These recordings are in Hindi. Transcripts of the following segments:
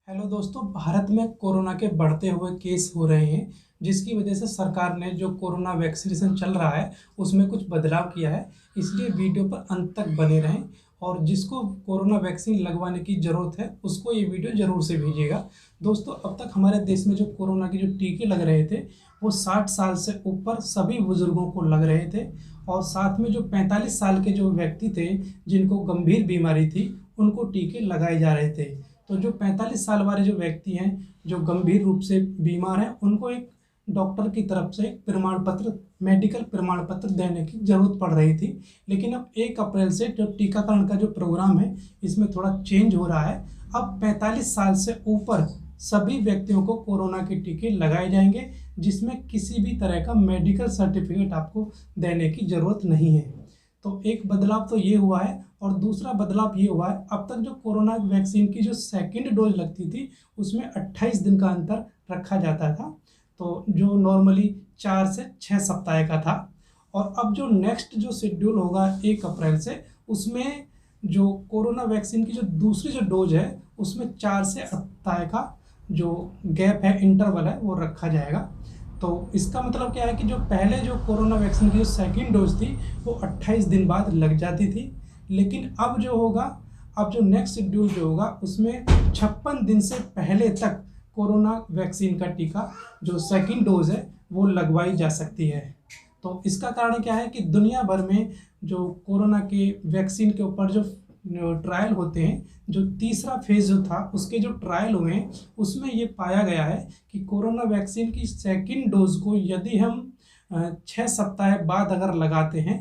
हेलो दोस्तों, भारत में कोरोना के बढ़ते हुए केस हो रहे हैं, जिसकी वजह से सरकार ने जो कोरोना वैक्सीनेशन चल रहा है उसमें कुछ बदलाव किया है। इसलिए वीडियो पर अंत तक बने रहें और जिसको कोरोना वैक्सीन लगवाने की ज़रूरत है उसको ये वीडियो ज़रूर से भेजिएगा। दोस्तों, अब तक हमारे देश में जो कोरोना के जो टीके लग रहे थे वो 60 साल से ऊपर सभी बुज़ुर्गों को लग रहे थे और साथ में जो 45 साल के जो व्यक्ति थे जिनको गंभीर बीमारी थी उनको टीके लगाए जा रहे थे। तो जो 45 साल वाले जो व्यक्ति हैं जो गंभीर रूप से बीमार हैं उनको एक डॉक्टर की तरफ से एक प्रमाण पत्र, मेडिकल प्रमाण पत्र देने की ज़रूरत पड़ रही थी। लेकिन अब 1 अप्रैल से जो टीकाकरण का जो प्रोग्राम है इसमें थोड़ा चेंज हो रहा है। अब 45 साल से ऊपर सभी व्यक्तियों को कोरोना के टीके लगाए जाएंगे, जिसमें किसी भी तरह का मेडिकल सर्टिफिकेट आपको देने की ज़रूरत नहीं है। तो एक बदलाव तो ये हुआ है और दूसरा बदलाव ये हुआ है, अब तक जो कोरोना वैक्सीन की जो सेकंड डोज लगती थी उसमें 28 दिन का अंतर रखा जाता था, तो जो नॉर्मली 4 से 6 सप्ताह का था। और अब जो नेक्स्ट जो शेड्यूल होगा 1 अप्रैल से, उसमें जो कोरोना वैक्सीन की जो दूसरी जो डोज है उसमें 4 से 8 सप्ताह का जो गैप है, इंटरवल है, वो रखा जाएगा। तो इसका मतलब क्या है कि जो पहले जो कोरोना वैक्सीन की जो सेकंड डोज थी वो 28 दिन बाद लग जाती थी, लेकिन अब जो होगा, अब जो नेक्स्ट शेड्यूल जो होगा उसमें 56 दिन से पहले तक कोरोना वैक्सीन का टीका जो सेकंड डोज है वो लगवाई जा सकती है। तो इसका कारण क्या है कि दुनिया भर में जो कोरोना के वैक्सीन के ऊपर जो ट्रायल होते हैं, जो तीसरा फेज जो था उसके जो ट्रायल हुए हैं उसमें ये पाया गया है कि कोरोना वैक्सीन की सेकंड डोज को यदि हम 6 सप्ताह बाद अगर लगाते हैं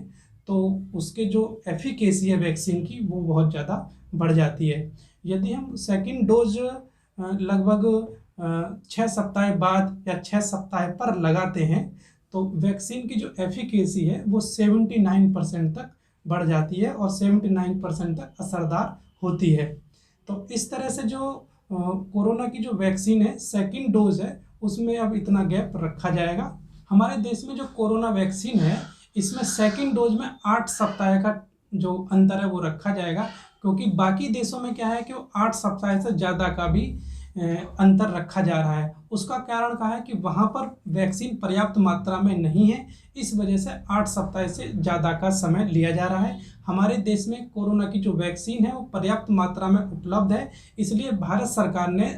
तो उसके जो एफिकेसी है वैक्सीन की वो बहुत ज़्यादा बढ़ जाती है। यदि हम सेकंड डोज लगभग 6 सप्ताह बाद या 6 सप्ताह पर लगाते हैं तो वैक्सीन की जो एफिकेसी है वो 79% तक बढ़ जाती है और 79% तक असरदार होती है। तो इस तरह से जो कोरोना की जो वैक्सीन है सेकंड डोज है उसमें अब इतना गैप रखा जाएगा। हमारे देश में जो कोरोना वैक्सीन है इसमें सेकंड डोज में 8 सप्ताह का जो अंतर है वो रखा जाएगा, क्योंकि बाकी देशों में क्या है कि वो 8 सप्ताह से ज़्यादा का भी अंतर रखा जा रहा है। उसका कारण क्या है कि वहाँ पर वैक्सीन पर्याप्त मात्रा में नहीं है, इस वजह से 8 सप्ताह से ज़्यादा का समय लिया जा रहा है। हमारे देश में कोरोना की जो वैक्सीन है वो पर्याप्त मात्रा में उपलब्ध है, इसलिए भारत सरकार ने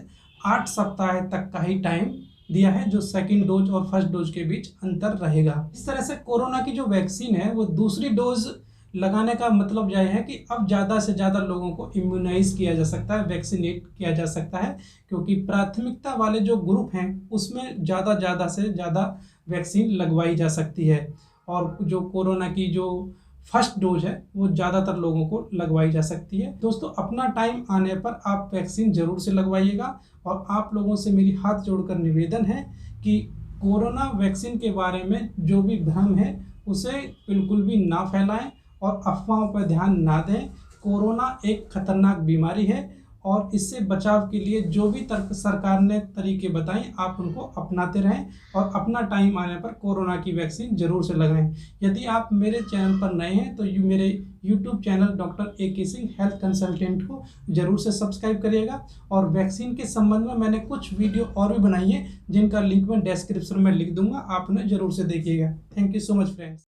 8 सप्ताह तक का ही टाइम दिया है जो सेकंड डोज और फर्स्ट डोज के बीच अंतर रहेगा। इस तरह से कोरोना की जो वैक्सीन है वो दूसरी डोज लगाने का मतलब यह है कि अब ज़्यादा से ज़्यादा लोगों को इम्यूनाइज किया जा सकता है, वैक्सीनेट किया जा सकता है, क्योंकि प्राथमिकता वाले जो ग्रुप हैं उसमें ज़्यादा से ज़्यादा वैक्सीन लगवाई जा सकती है और जो कोरोना की जो फर्स्ट डोज है वो ज़्यादातर लोगों को लगवाई जा सकती है। दोस्तों, अपना टाइम आने पर आप वैक्सीन ज़रूर से लगवाइएगा और आप लोगों से मेरी हाथ जोड़कर निवेदन है कि कोरोना वैक्सीन के बारे में जो भी भ्रम है उसे बिल्कुल भी ना फैलाएं और अफवाहों पर ध्यान ना दें। कोरोना एक खतरनाक बीमारी है और इससे बचाव के लिए जो भी तर्क सरकार ने तरीके बताए आप उनको अपनाते रहें और अपना टाइम आने पर कोरोना की वैक्सीन जरूर से लगाएं। यदि आप मेरे चैनल पर नए हैं तो मेरे YouTube channel doctor AK Singh health consultant को जरूर से सब्सक्राइब करिएगा। और वैक्सीन के संबंध में मैंने कुछ वीडियो और भी बनाई है जिनका लिंक मैं डिस्क्रिप्शन में लिख दूंगा, आप उन्हें जरूर से देखिएगा। Thank you so much friends.